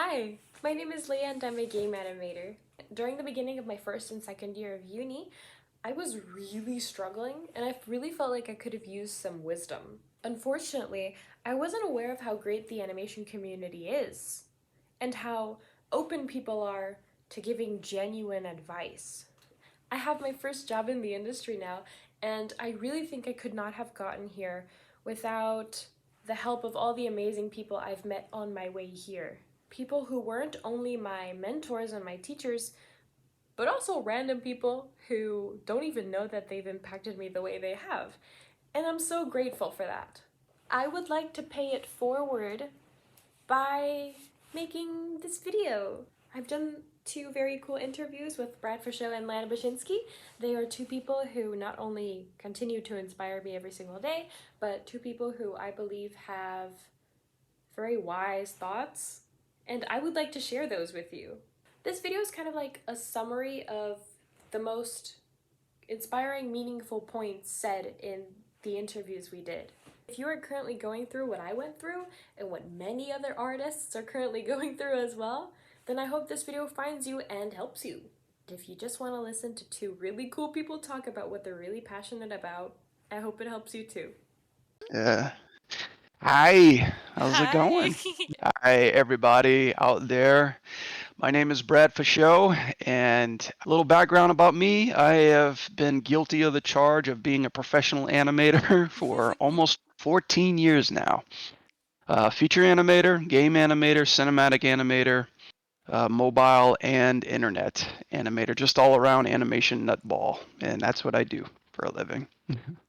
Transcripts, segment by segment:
Hi, my name is Leah and I'm a game animator. During the beginning of my first and second year of uni, I was really struggling and I really felt like I could have used some wisdom. Unfortunately, I wasn't aware of how great the animation community is and how open people are to giving genuine advice. I have my first job in the industry now, and I really think I could not have gotten here without the help of all the amazing people I've met on my way here. People who weren't only my mentors and my teachers, but also random people who don't even know that they've impacted me the way they have. And I'm so grateful for that. I would like to pay it forward by making this video. I've done two very cool interviews with Faucheux and Lana Bachynski. They are two people who not only continue to inspire me every single day, but two people who I believe have very wise thoughts, and I would like to share those with you. This video is kind of like a summary of the most inspiring, meaningful points said in the interviews we did. If you are currently going through what I went through and what many other artists are currently going through as well, then I hope this video finds you and helps you. If you just want to listen to two really cool people talk about what they're really passionate about, I hope it helps you too. Yeah. Hi, how's it Hi. going? Hi, everybody out there. My name is Brad Faucheux, and a little background about me. I have been guilty of the charge of being a professional animator for almost 14 years now. Feature animator, game animator, cinematic animator, mobile and internet animator, just all around animation nutball, and that's what I do for a living.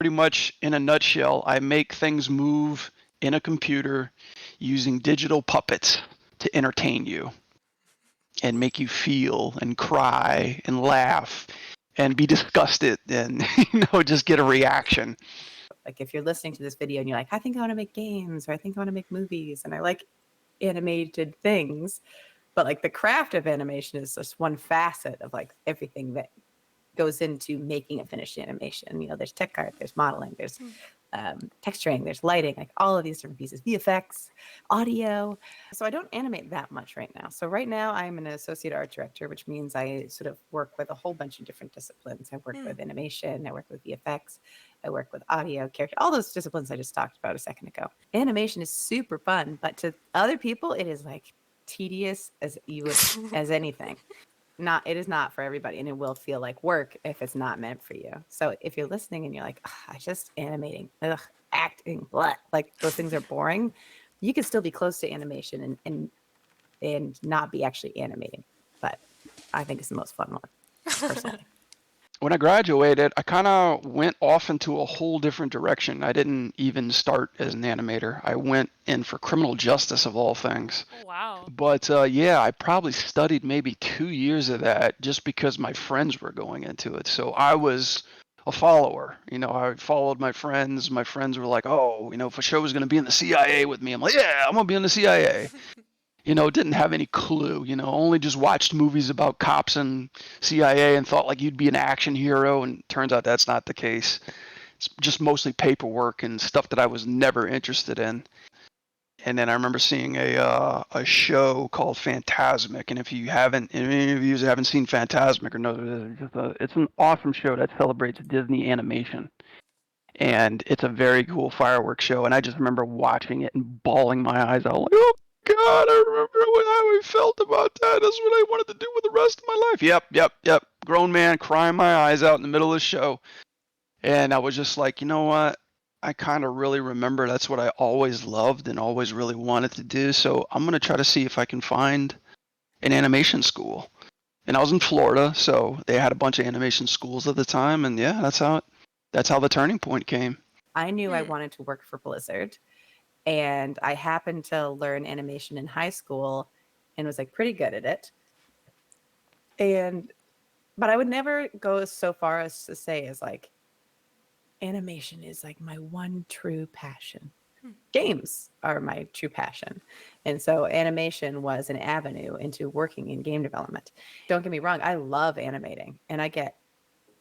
Pretty much in a nutshell, I make things move in a computer using digital puppets to entertain you and make you feel and cry and laugh and be disgusted and just get a reaction. Like if you're listening to this video and you're like, I think I want to make games or I think I want to make movies and I like animated things, but like the craft of animation is just one facet of like everything that goes into making a finished animation. There's tech art, there's modeling, there's texturing, there's lighting, like all of these different pieces, VFX, audio. So I don't animate that much right now. So right now I'm an associate art director, which means I sort of work with a whole bunch of different disciplines. I work with animation, I work with VFX, I work with audio, character, all those disciplines I just talked about a second ago. Animation is super fun, but to other people, it is like tedious as anything. It is not for everybody, and it will feel like work if it's not meant for you. So if you're listening and you're like, I just animating, acting, blah, like those things are boring, you can still be close to animation and not be actually animating. But I think it's the most fun one, personally. When I graduated, I kind of went off into a whole different direction. I didn't even start as an animator. I went in for criminal justice of all things. Oh, wow. But yeah, I probably studied maybe 2 years of that just because my friends were going into it. So I was a follower. I followed my friends. My friends were like, oh, Faucheux was going to be in the CIA with me. I'm like, yeah, I'm going to be in the CIA. Didn't have any clue, only just watched movies about cops and CIA and thought like you'd be an action hero, and turns out that's not the case. It's just mostly paperwork and stuff that I was never interested in. And then I remember seeing a show called Phantasmic, and if any of you haven't seen Phantasmic or know, it's an awesome show that celebrates Disney animation. And it's a very cool fireworks show, and I just remember watching it and bawling my eyes out like, oh God, I remember how I felt about that. That's what I wanted to do with the rest of my life. Yep. Grown man crying my eyes out in the middle of the show. And I was just like, you know what? I kind of really remember that's what I always loved and always really wanted to do. So I'm going to try to see if I can find an animation school. And I was in Florida, so they had a bunch of animation schools at the time. And yeah, that's how the turning point came. I knew I wanted to work for Blizzard, and I happened to learn animation in high school and was like pretty good at it. But I would never go so far as to say as like animation is like my one true passion. Games are my true passion. And so animation was an avenue into working in game development. Don't get me wrong, I love animating and I get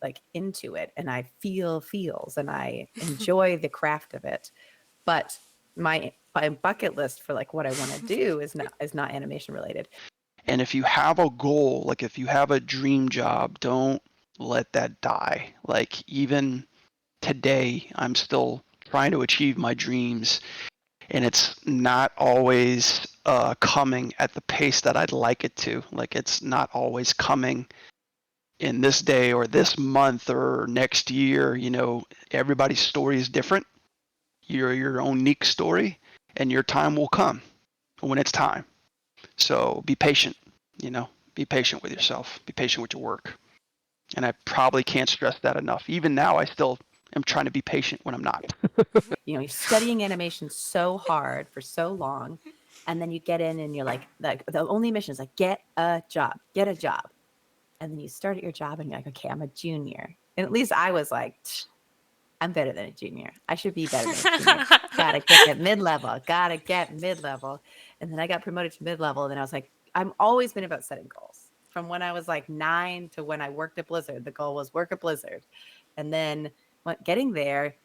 like into it and I feel feels and I enjoy the craft of it. But my bucket list for like what I want to do is not animation related. And if you have a goal, like if you have a dream job, don't let that die. Like even today, I'm still trying to achieve my dreams, and it's not always coming at the pace that I'd like it to. Like it's not always coming in this day or this month or next year. You know, everybody's story is different. You're your own unique story, and your time will come when it's time. So be patient, you know, be patient with yourself, be patient with your work. And I probably can't stress that enough. Even now, I still am trying to be patient when I'm not. You know, you're studying animation so hard for so long, and then you get in and you're like the only mission is like get a job. And then you start at your job and you're like, okay, I'm a junior. And at least I was like, I'm better than a junior. I should be better than a junior. Gotta get mid-level. And then I got promoted to mid-level. And then I was like, I've always been about setting goals. From when I was like 9 to when I worked at Blizzard, the goal was work at Blizzard. And then getting there,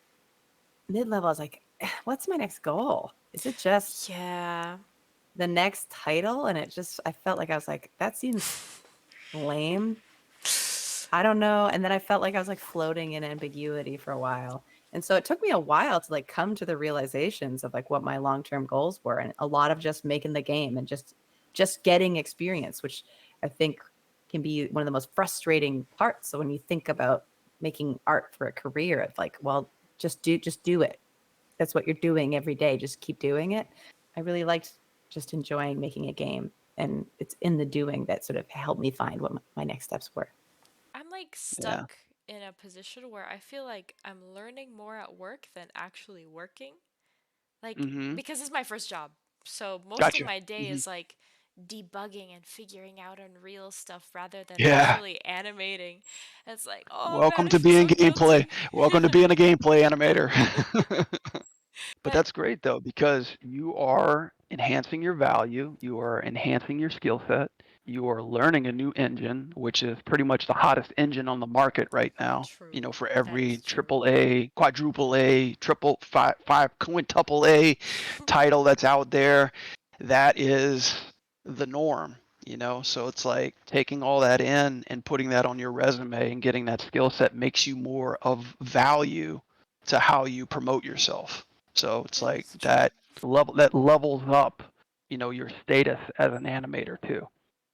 mid-level, I was like, what's my next goal? Is it just the next title? And I felt like I was like, that seems lame. I don't know. And then I felt like I was like floating in ambiguity for a while. And so it took me a while to like come to the realizations of like what my long-term goals were, and a lot of just making the game and just getting experience, which I think can be one of the most frustrating parts. So when you think about making art for a career, of like, well, just do it. That's what you're doing every day. Just keep doing it. I really liked just enjoying making a game, and it's in the doing that sort of helped me find what my next steps were. I'm like Yeah. stuck in a position where I feel like I'm learning more at work than actually working. Like, Mm-hmm. because it's my first job. So most of Gotcha. my day Mm-hmm. is like debugging and figuring out Unreal stuff rather than Yeah. actually animating. And it's like, oh man, Welcome I to feel being so gameplay. guilty. Welcome to being a gameplay animator. But But that's great though, because you are enhancing your value, you are enhancing your skill set, you are learning a new engine, which is pretty much the hottest engine on the market right now. You true. know, for That every is true. triple A, quadruple A, triple five quintuple A title that's out there, that is the norm. You know, so it's like taking all that in and putting that on your resume and getting that skill set makes you more of value to how you promote yourself. So it's That like is true. that levels up, you know, your status as an animator too,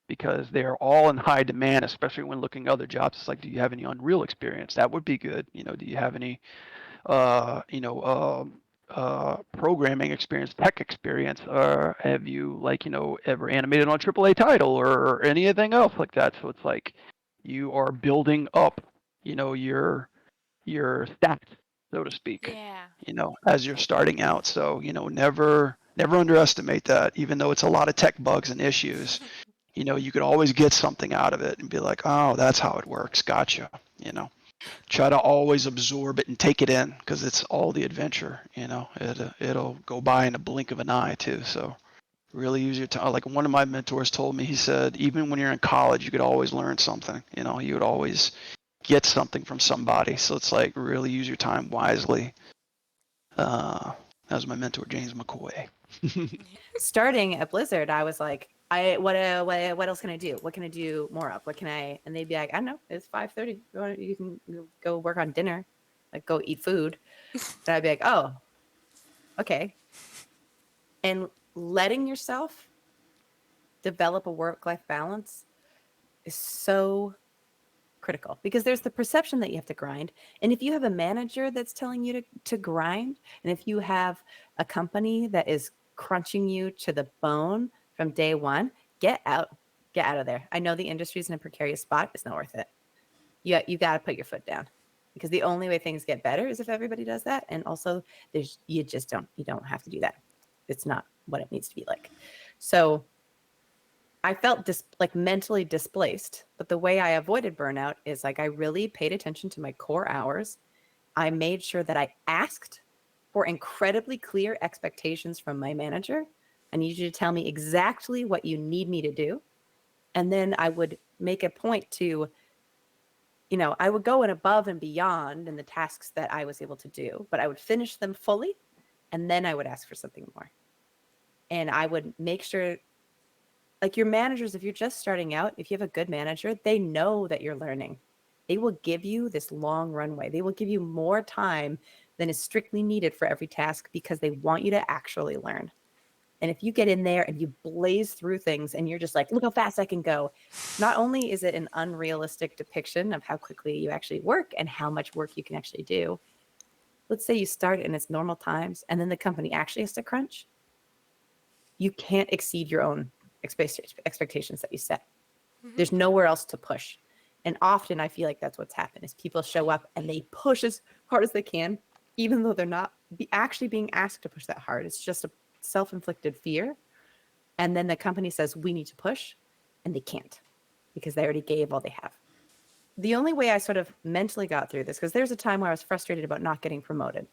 because they're all in high demand, especially when looking at other jobs. It's like, do you have any Unreal experience? That would be good. You know, do you have any, you know, programming experience, tech experience, or have you like, you know, ever animated on a AAA title or anything else like that? So it's like you are building up, you know, your stats, so to speak, Yeah. you know, as you're starting out. So, you know, never underestimate that. Even though it's a lot of tech bugs and issues, you know, you could always get something out of it and be like, oh, that's how it works. Gotcha. You know, try to always absorb it and take it in because it's all the adventure. You know, it'll go by in a blink of an eye too. So really use your time. Like one of my mentors told me, he said, even when you're in college, you could always learn something. You know, you would always get something from somebody. So it's like really use your time wisely. That was my mentor, James McCoy. Starting at Blizzard, I was like, what else can I do? What can I do more of? What can I? And they'd be like, I don't know. It's 5:30. You can go work on dinner, like go eat food. And I'd be like, oh, okay. And letting yourself develop a work-life balance is so critical, because there's the perception that you have to grind. And if you have a manager that's telling you to grind, and if you have a company that is crunching you to the bone from day one, get out of there. I know the industry's in a precarious spot. It's not worth it. You got to put your foot down, because the only way things get better is if everybody does that. And also you don't have to do that. It's not what it needs to be like. So I felt like mentally displaced, but the way I avoided burnout is like I really paid attention to my core hours. I made sure that I asked for incredibly clear expectations from my manager. I need you to tell me exactly what you need me to do. And then I would make a point to, I would go above and beyond in the tasks that I was able to do, but I would finish them fully. And then I would ask for something more. And I would make sure, like your managers, if you're just starting out, if you have a good manager, they know that you're learning. They will give you this long runway. They will give you more time than is strictly needed for every task because they want you to actually learn. And if you get in there and you blaze through things and you're just like, look how fast I can go, not only is it an unrealistic depiction of how quickly you actually work and how much work you can actually do. Let's say you start and it's normal times and then the company actually has to crunch. You can't exceed your own expectations that you set. There's nowhere else to push. And often I feel like that's what's happened is people show up and they push as hard as they can, even though they're not actually being asked to push that hard. It's just a self-inflicted fear. And then the company says, we need to push, and they can't because they already gave all they have. The only way I sort of mentally got through this, because there's a time where I was frustrated about not getting promoted.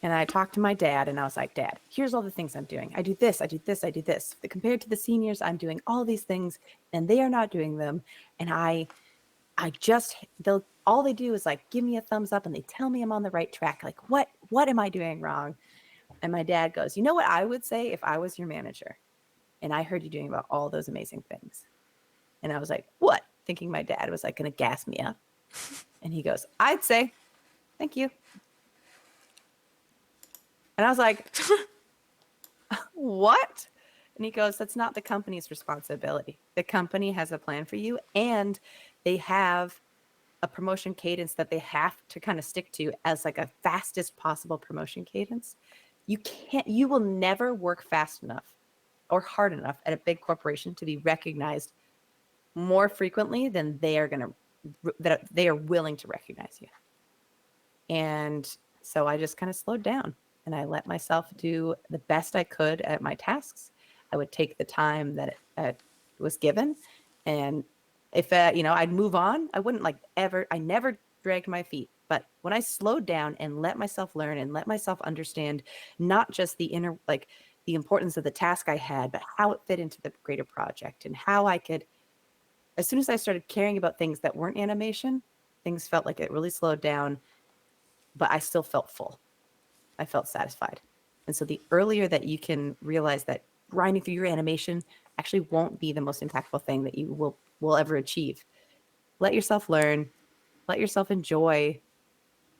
And I talked to my dad and I was like, Dad, here's all the things I'm doing. I do this, I do this, I do this. But compared to the seniors, I'm doing all these things and they are not doing them. And all they do is like give me a thumbs up and they tell me I'm on the right track. Like, what am I doing wrong? And my dad goes, you know what I would say if I was your manager and I heard you doing about all those amazing things? And I was like, what? Thinking my dad was like going to gas me up. And he goes, I'd say, thank you. And I was like, what? And he goes, that's not the company's responsibility. The company has a plan for you and they have a promotion cadence that they have to kind of stick to as like a fastest possible promotion cadence. You will never work fast enough or hard enough at a big corporation to be recognized more frequently than they are willing to recognize you. And so I just kind of slowed down and I let myself do the best I could at my tasks. I would take the time that was given. And if, I'd move on, I never dragged my feet. But when I slowed down and let myself learn and let myself understand not just the importance of the task I had, but how it fit into the greater project and how I could, as soon as I started caring about things that weren't animation, things felt like it really slowed down, but I still felt full. I felt satisfied. And so the earlier that you can realize that grinding through your animation actually won't be the most impactful thing that you will ever achieve. Let yourself learn, let yourself enjoy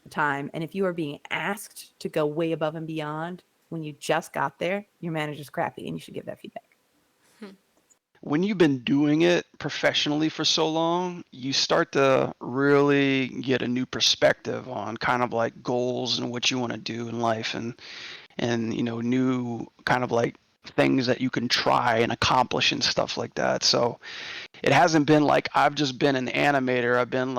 the time. And if you are being asked to go way above and beyond when you just got there, your manager's crappy and you should give that feedback. When you've been doing it professionally for so long, you start to really get a new perspective on kind of like goals and what you want to do in life and new kind of like things that you can try and accomplish and stuff like that. So it hasn't been like I've just been an animator. I've been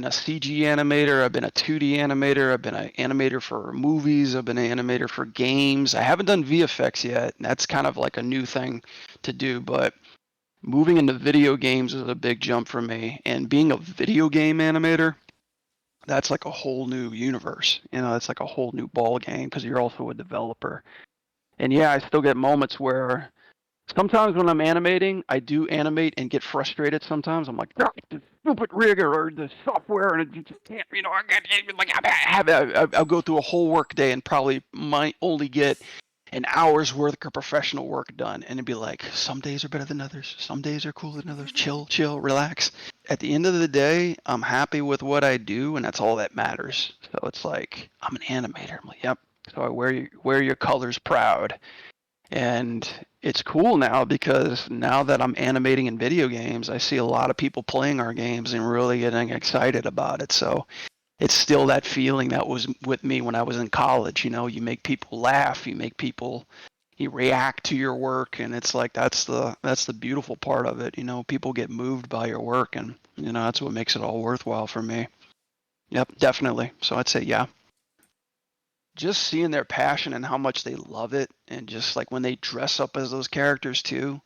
a CG animator. I've been a 2D animator. I've been an animator for movies. I've been an animator for games. I haven't done VFX yet. That's kind of like a new thing to do, but moving into video games is a big jump for me. And being a video game animator, that's like a whole new universe. It's like a whole new ball game because you're also a developer. And yeah, I still get moments where sometimes when I'm animating, I do animate and get frustrated sometimes. I'm like, "Ah, the stupid rig or the software, and it just can't, I'll go through a whole work day and probably might only get an hour's worth of professional work done. And it'd be like, some days are better than others. Some days are cooler than others. Chill, relax. At the end of the day, I'm happy with what I do, and that's all that matters. So it's like, I'm an animator. I'm like, yep. So I wear your colors proud. And it's cool now because now that I'm animating in video games, I see a lot of people playing our games and really getting excited about it. So it's still that feeling that was with me when I was in college. You make people laugh, you react to your work, and it's like that's the beautiful part of it. People get moved by your work, and that's what makes it all worthwhile for me. Yep, definitely. So I'd say yeah. Just seeing their passion and how much they love it, and just like when they dress up as those characters too,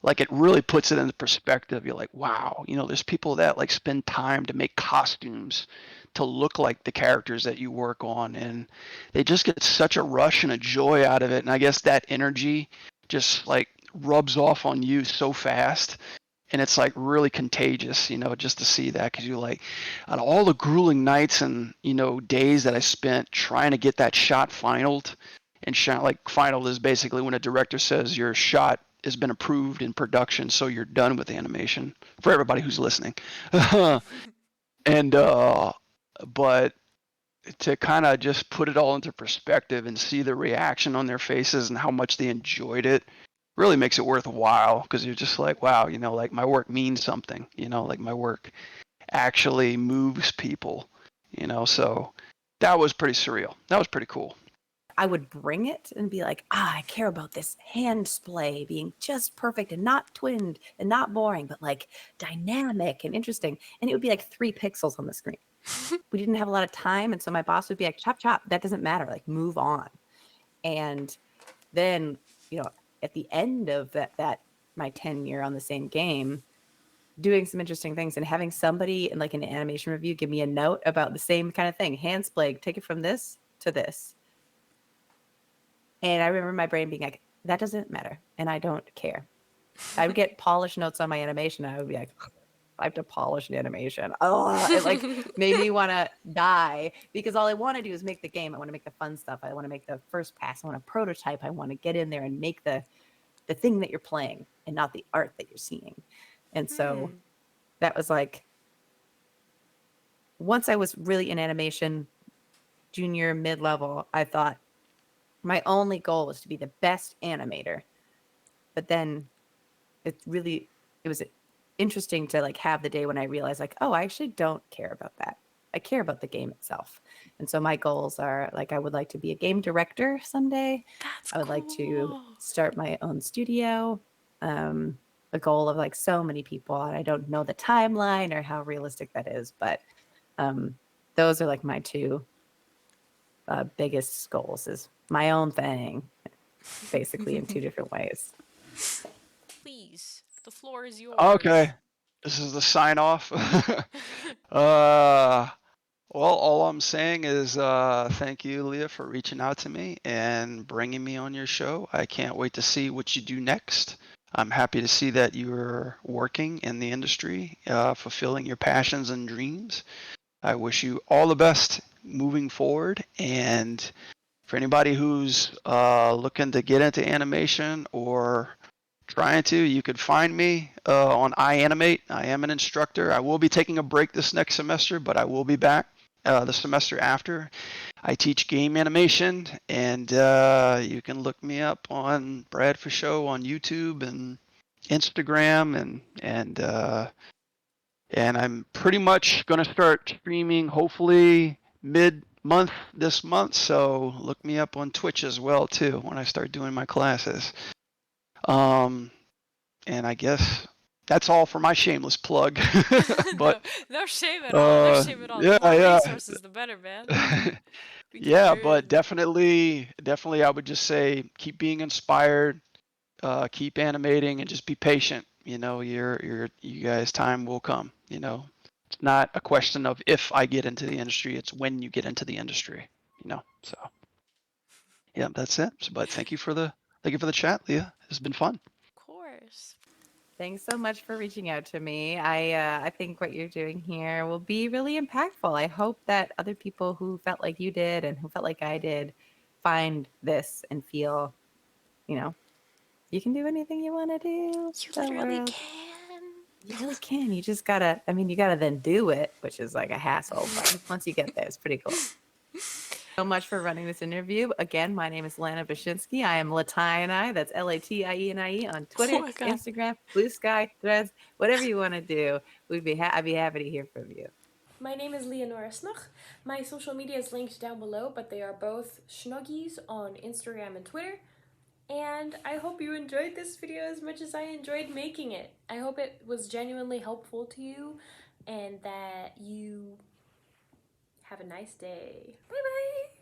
like it really puts it into perspective. You're like, wow, there's people that like spend time to make costumes to look like the characters that you work on, and they just get such a rush and a joy out of it. And I guess that energy just like rubs off on you so fast. and it's like really contagious, just to see that, because you're like, on all the grueling nights and days that I spent trying to get that shot finaled, and like finaled is basically when a director says your shot has been approved in production, so you're done with animation. For everybody who's listening, and but to kind of just put it all into perspective and see the reaction on their faces and how much they enjoyed it really makes it worthwhile, because you're just like, wow, like my work means something, like my work actually moves people, so that was pretty surreal. That was pretty cool. I would bring it and be like, I care about this hand splay being just perfect and not twinned and not boring, but like dynamic and interesting. And it would be like 3 pixels on the screen. We didn't have a lot of time. And so my boss would be like, chop, chop. That doesn't matter. Like, move on. And then, at the end of that my tenure on the same game, doing some interesting things and having somebody in like an animation review give me a note about the same kind of thing. Hand splay, take it from this to this. And I remember my brain being like, that doesn't matter. And I don't care. I would get polished notes on my animation. I would be like, I have to polish an animation. Oh, it like made me want to die, because all I want to do is make the game. I want to make the fun stuff. I want to make the first pass. I want to prototype. I want to get in there and make the thing that you're playing and not the art that you're seeing. And so that was like, once I was really in animation, junior, mid-level, I thought my only goal was to be the best animator. But then it was interesting to like have the day when I realized like, oh, I actually don't care about that. I care about the game itself. And so my goals are like, I would like to be a game director someday. That's I would like to cool. start my own studio. A goal of like so many people. And I don't know the timeline or how realistic that is, but those are like my 2 biggest goals, is my own thing, basically in 2 different ways. Please, the floor is yours. Okay, this is the sign off. Well, all I'm saying is thank you, Leah, for reaching out to me and bringing me on your show. I can't wait to see what you do next. I'm happy to see that you're working in the industry, fulfilling your passions and dreams. I wish you all the best moving forward. And for anybody who's looking to get into animation or trying to, you could find me on Ianimate. I am an instructor. I will be taking a break this next semester, but I will be back the semester after. I teach game animation, and you can look me up on Brad Faucheux on YouTube and Instagram, and I'm pretty much going to start streaming hopefully mid-month this month, so look me up on Twitch as well too when I start doing my classes. And I guess that's all for my shameless plug. But no shame at all. No shame at all. The more resources, the better, man. Yeah, but definitely, I would just say keep being inspired, keep animating, and just be patient. You guys' time will come. It's not a question of if I get into the industry; it's when you get into the industry. So yeah, that's it. But thank you for the chat, Leah. It's been fun. Of course. Thanks so much for reaching out to me. I think what you're doing here will be really impactful. I hope that other people who felt like you did and who felt like I did find this and feel, you can do anything you want to do. You literally can. You really can. You just gotta, you gotta then do it, which is like a hassle. But once you get there, it's pretty cool. So much for running this interview. Again, my name is Lana Bachynski. I am Latieni. That's Latienie on Twitter, Instagram, Blue Sky, Threads, whatever you want to do. I'd be happy to hear from you. My name is Leonora Snoch. My social media is linked down below, but they are both Schnuggies on Instagram and Twitter. And I hope you enjoyed this video as much as I enjoyed making it. I hope it was genuinely helpful to you and that you have a nice day. Bye bye!